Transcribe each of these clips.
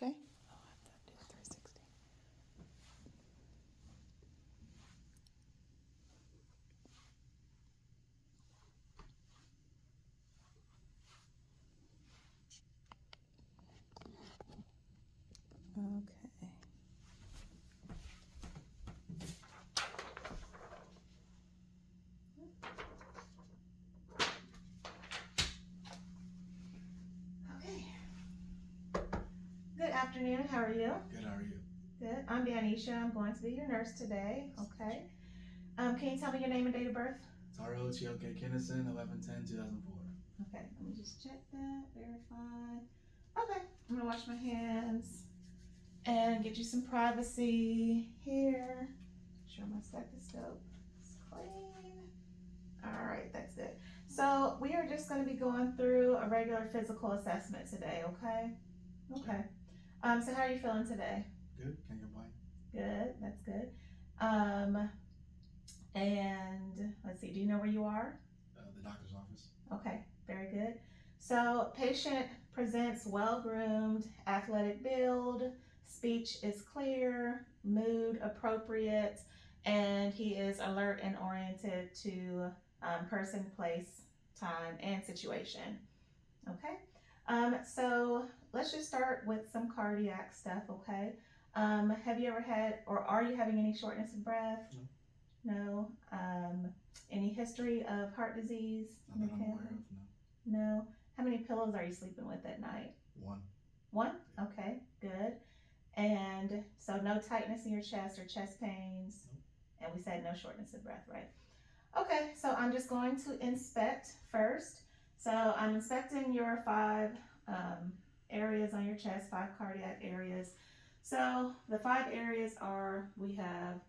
Okay. I'll have to do 360. Okay. Okay. Good afternoon. How are you? Good, how are you? Good. I'm Danisha. I'm going to be your nurse today. Okay. Can you tell me your name and date of birth? Taro Chioke Kinnison, 11/10/2004. Okay. Let me just check that. Verify. Okay. I'm gonna wash my hands and get you some privacy here. Make sure my stethoscope is clean. All right, that's good. So we are just going to be going through a regular physical assessment today, okay? Okay. So how are you feeling today? Good, can't complain. Good, that's good. Um, and let's see, do you know where you are? The doctor's office. Okay, very good. So patient presents well-groomed, athletic build, speech is clear, mood appropriate, and he is alert and oriented to person, place, time, and situation. Okay. So let's just start with some cardiac stuff, okay? Have you ever had, or are you having any shortness of breath? No. No. Any history of heart disease? Not that I'm aware of, no. No. How many pillows are you sleeping with at night? One. One? Okay, good. And so no tightness in your chest or chest pains? Nope. And we said no shortness of breath, right? Okay, so I'm just going to inspect first. So I'm inspecting your five areas on your chest, five cardiac areas. So the five areas are, we have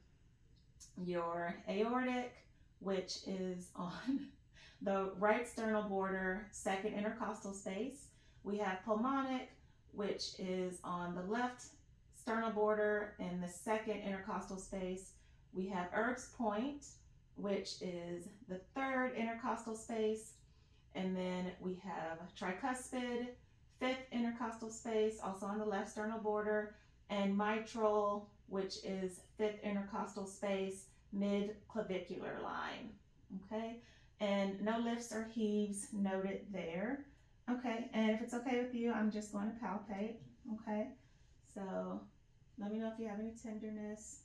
your aortic, which is on the right sternal border, second intercostal space. We have pulmonic, which is on the left sternal border in the second intercostal space. We have Erb's point, which is the third intercostal space. And then we have tricuspid, fifth intercostal space, also on the left sternal border, and mitral, which is fifth intercostal space, mid clavicular line. Okay, and no lifts or heaves noted there. Okay, and if it's okay with you, I'm just going to palpate. Okay, so let me know if you have any tenderness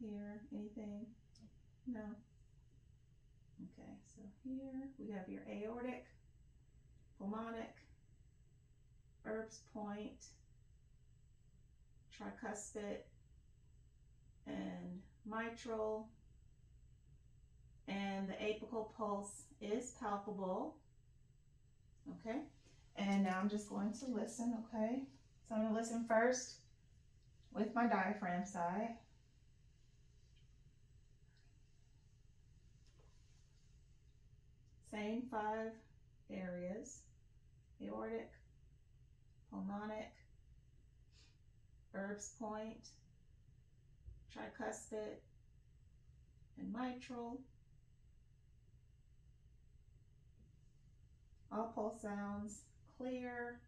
here, anything. No. Okay, so here we have your aortic, pulmonic, Erb's point, tricuspid, and mitral. And the apical pulse is palpable. Okay, and now I'm just going to listen. Okay, so I'm going to listen first with my diaphragm side. Same five areas: aortic, pulmonic, Erb's point, tricuspid, and mitral. All pulse sounds clear.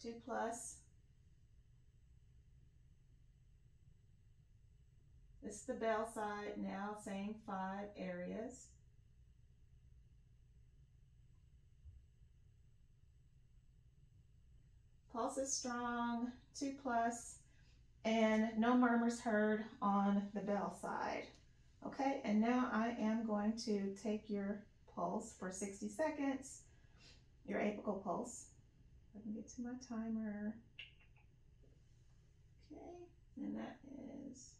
2 plus. This is the bell side now, same five areas. Pulse is strong, 2 plus, and no murmurs heard on the bell side. Okay, and now I am going to take your pulse for 60 seconds, your apical pulse. If I can get to my timer. Okay, and that is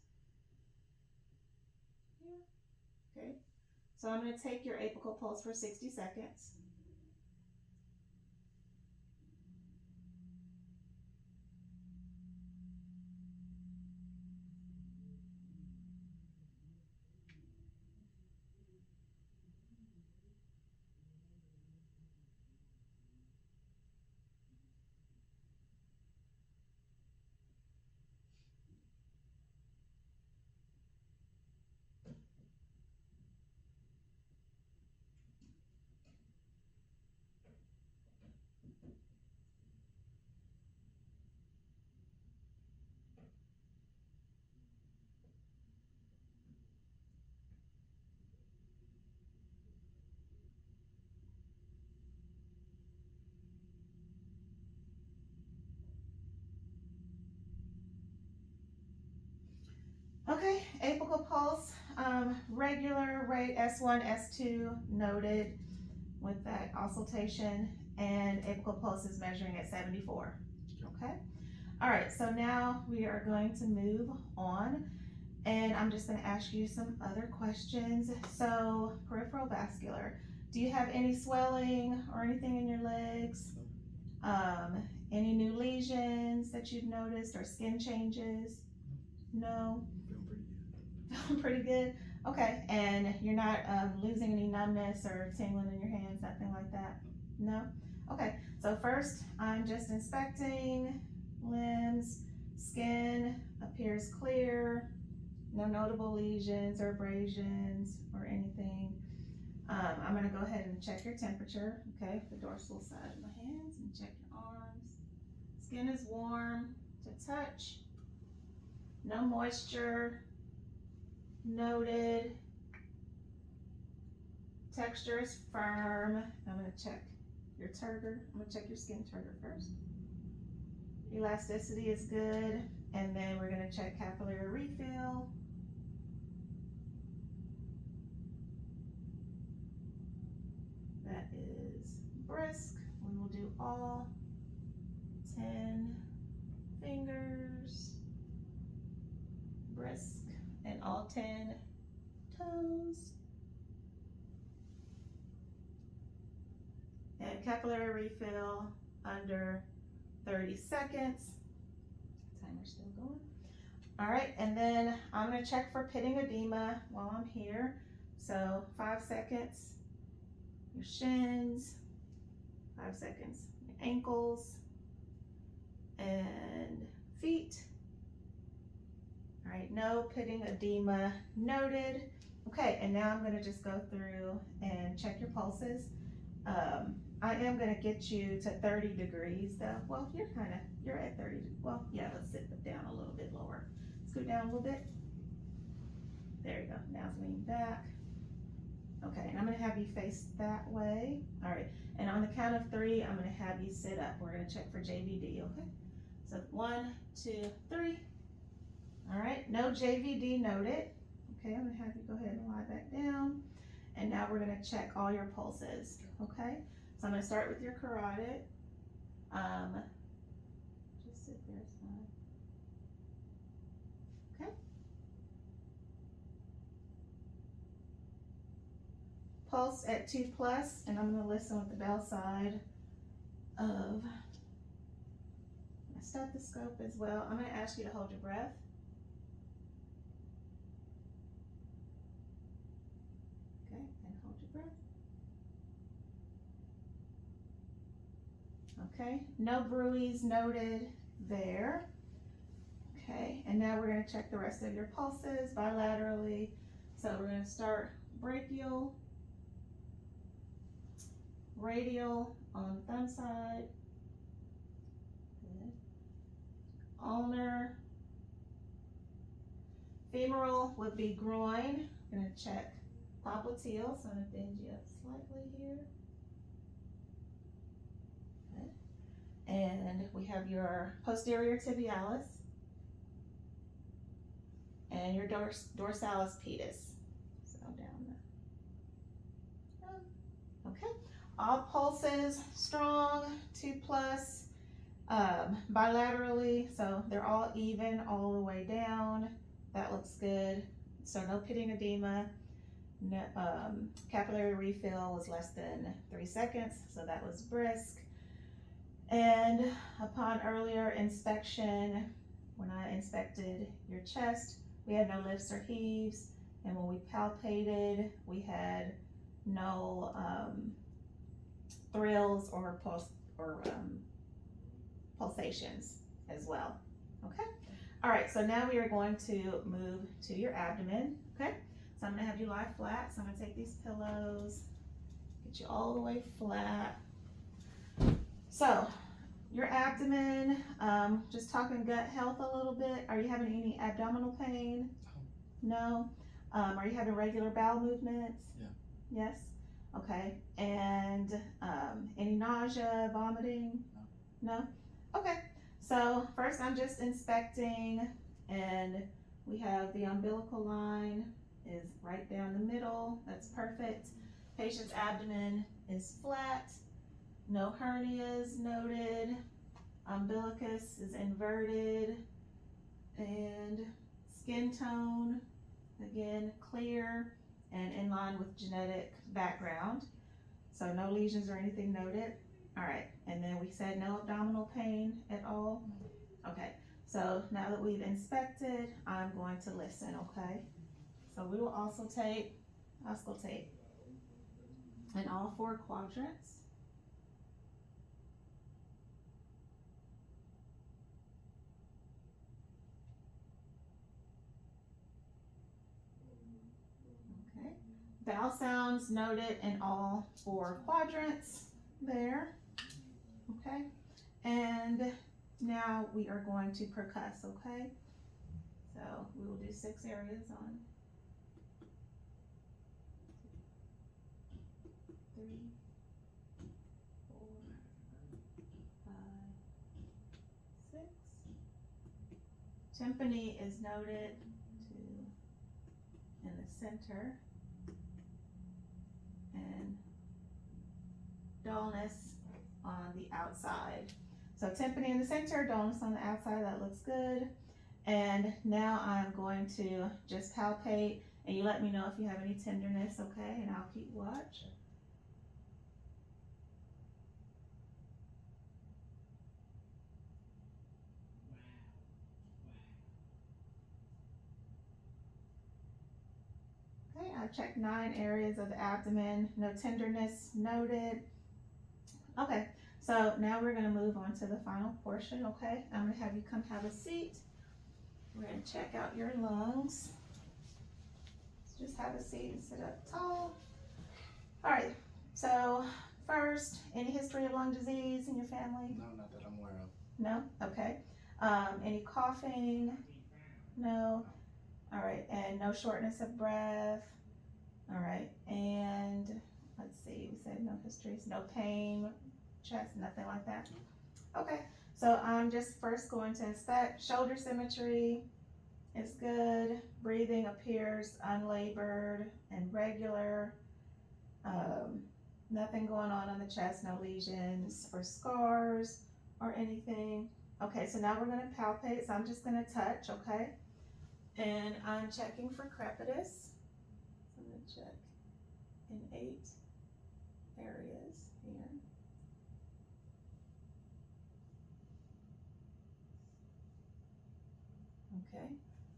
here. Okay, so I'm going to take your apical pulse for 60 seconds. apical pulse, regular rate S1, S2 noted with that auscultation, and apical pulse is measuring at 74. Okay. All right. So now we are going to move on, and I'm just going to ask you some other questions. So peripheral vascular. Do you have any swelling or anything in your legs? Any new lesions that you've noticed or skin changes? No? Feeling pretty good. Pretty good? Okay, and you're not losing any numbness or tingling in your hands, nothing like that? No? Okay, so first I'm just inspecting limbs, skin appears clear, no notable lesions or abrasions or anything. I'm gonna go ahead and check your temperature, okay, the dorsal side of my hands, and check your arms. Skin is warm to touch, no moisture noted. Texture is firm. I'm gonna check your turgor. I'm gonna check your skin turgor first. Elasticity is good, and then we're gonna check capillary refill. That is brisk. We will do all 10 fingers brisk and all 10 toes. And capillary refill under 30 seconds. Timer's still going. All right, and then I'm gonna check for pitting edema while I'm here. So 5 seconds, your shins, 5 seconds, your ankles and feet. All right, no pitting edema noted. Okay, and now I'm gonna just go through and check your pulses. I am gonna get you to 30 degrees though. Well, you're at 30, well, yeah, let's sit down a little bit lower. Scoot down a little bit. There you go, now lean back. Okay, and I'm gonna have you face that way. All right, and on the count of 3, I'm gonna have you sit up. We're gonna check for JVD, okay? So 1, 2, 3. All right, no JVD noted. Okay, I'm gonna have you go ahead and lie back down. And now we're gonna check all your pulses, okay? So I'm gonna start with your carotid. Just sit there, it's fine. Okay. Pulse at 2+, and I'm gonna listen with the bell side of my stethoscope as well. I'm gonna ask you to hold your breath. Okay, and hold your breath. Okay, no bruits noted there. Okay, and now we're going to check the rest of your pulses bilaterally. So we're going to start brachial, radial on the thumb side, good. Ulnar, femoral would be groin. I'm going to check popliteal, so I'm going to bend you up slightly here. And we have your posterior tibialis and your dorsalis pedis. So down there. Okay. All pulses strong, 2+, bilaterally, so they're all even all the way down. That looks good. So no pitting edema. No, capillary refill was less than 3 seconds, so that was brisk. And upon earlier inspection, when I inspected your chest, we had no lifts or heaves, and when we palpated, we had no thrills or pulsations as well. Okay. All right. So now we are going to move to your abdomen. Okay. So I'm going to have you lie flat. So I'm going to take these pillows, get you all the way flat. So, your abdomen, just talking gut health a little bit. Are you having any abdominal pain? No. Are you having regular bowel movements? Yeah. Yes? Okay. And any nausea, vomiting? No. No? Okay. So, first I'm just inspecting, and We have the umbilical line is right down the middle. That's perfect. Patient's abdomen is flat. No hernias noted. Umbilicus is inverted. And skin tone, again, clear and in line with genetic background. So no lesions or anything noted. All right, and then we said no abdominal pain at all. Okay, so now that we've inspected, I'm going to listen, okay? So we will also auscultate in all 4 quadrants. Okay, vowel sounds noted in all 4 quadrants there. Okay, and now we are going to percuss, okay? So we will do 6 areas on 3, 4, 5, 6. Tympany is noted in the center, and dullness on the outside. So tympany in the center, dullness on the outside, that looks good. And now I'm going to just palpate, and you let me know if you have any tenderness, okay? And I'll keep watch. Okay, I've checked 9 areas of the abdomen, no tenderness noted. Okay, so now we're gonna move on to the final portion, okay? I'm gonna have you come have a seat. We're gonna check out your lungs. Just have a seat and sit up tall. All right, so first, any history of lung disease in your family? No, not that I'm aware of. No? Okay. Any coughing? No? All right, and no shortness of breath? All right, and let's see, we said no histories, no pain, chest, nothing like that? Okay, so I'm just first going to inspect. Shoulder symmetry is good. Breathing appears unlabored and regular. Nothing going on the chest, no lesions or scars or anything. Okay, so now we're gonna palpate, so I'm just gonna touch, okay? And I'm checking for crepitus. So I'm gonna check in 8 areas here. Okay,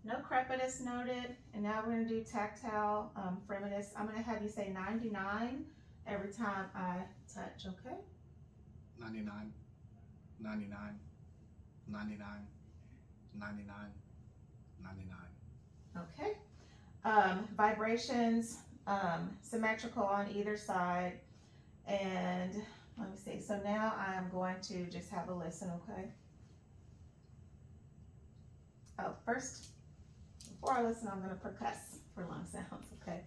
no crepitus noted, and now we're gonna do tactile fremitus. I'm gonna have you say 99 every time I touch, okay? 99, 99, 99, 99, 99. Okay. Vibrations, symmetrical on either side. And let me see, so now I'm going to just have a listen, okay? Oh, first, before I listen, I'm gonna percuss for lung sounds, okay?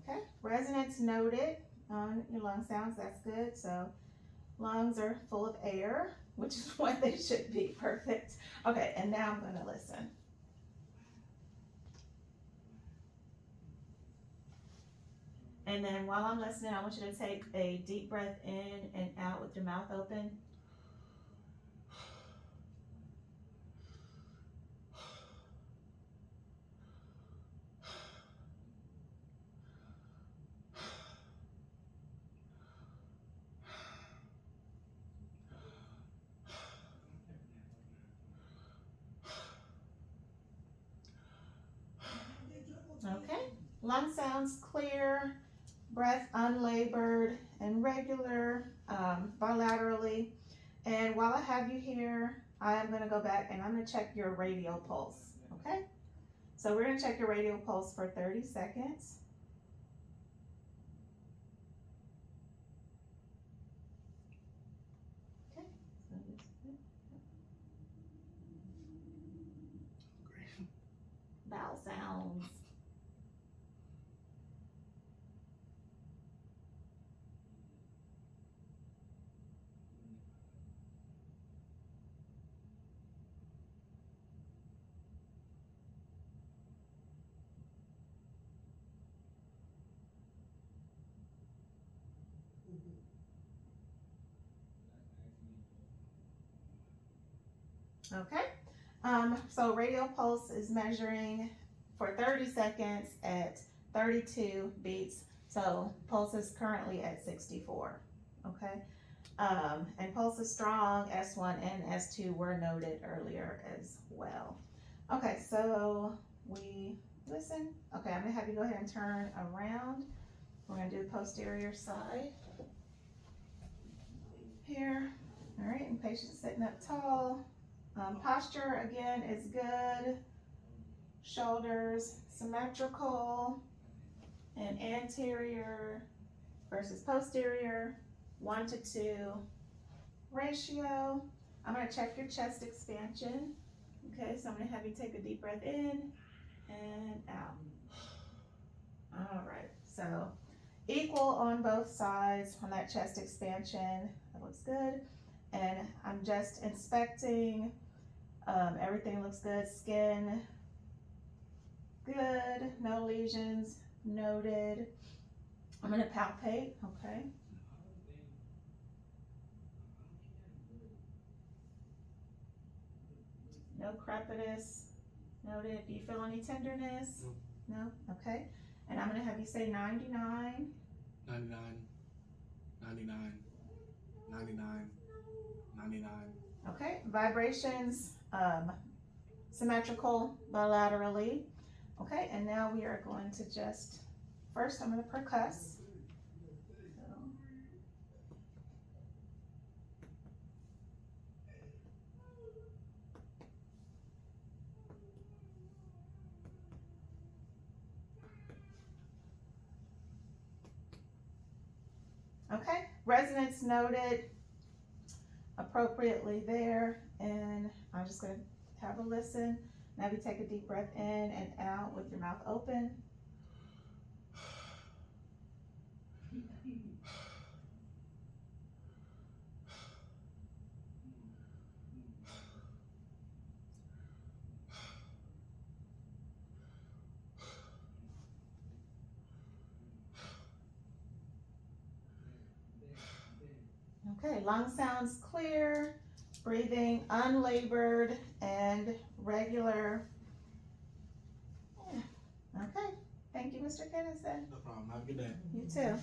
Okay, resonance noted on your lung sounds, that's good. So lungs are full of air, which is what they should be, perfect. Okay, and now I'm gonna listen. And then while I'm listening, I want you to take a deep breath in and out with your mouth open. Okay, lung sounds clear, breath unlabored and regular, bilaterally. And while I have you here, I am gonna go back and I'm gonna check your radial pulse, okay? So we're gonna check your radial pulse for 30 seconds. Okay, so this is it. Okay. So radial pulse is measuring for 30 seconds at 32 beats. So pulse is currently at 64. Okay. And pulse is strong. S1 and S2 were noted earlier as well. Okay, so we listen. Okay, I'm gonna have you go ahead and turn around. We're gonna do the posterior side here. All right, and patient sitting up tall. Posture again is good. Shoulders symmetrical and anterior versus posterior, 1-to-2 ratio. I'm gonna check your chest expansion. Okay, so I'm gonna have you take a deep breath in and out. All right, so equal on both sides on that chest expansion. That looks good. And I'm just inspecting. Everything looks good. Skin, good. No lesions noted. I'm gonna palpate, okay. No crepitus noted. Do you feel any tenderness? No. No? Okay. And I'm gonna have you say 99. 99, 99, 99, 99. Okay. Vibrations, symmetrical bilaterally. Okay, and now we are going to just, first I'm gonna percuss. Okay, resonance noted appropriately there, and I'm just gonna have a listen. Now you take a deep breath in and out with your mouth open. Okay, lung sounds clear, breathing unlabored and regular. Yeah. Okay, thank you, Mr. Kennison. No problem. Have a good day. You too.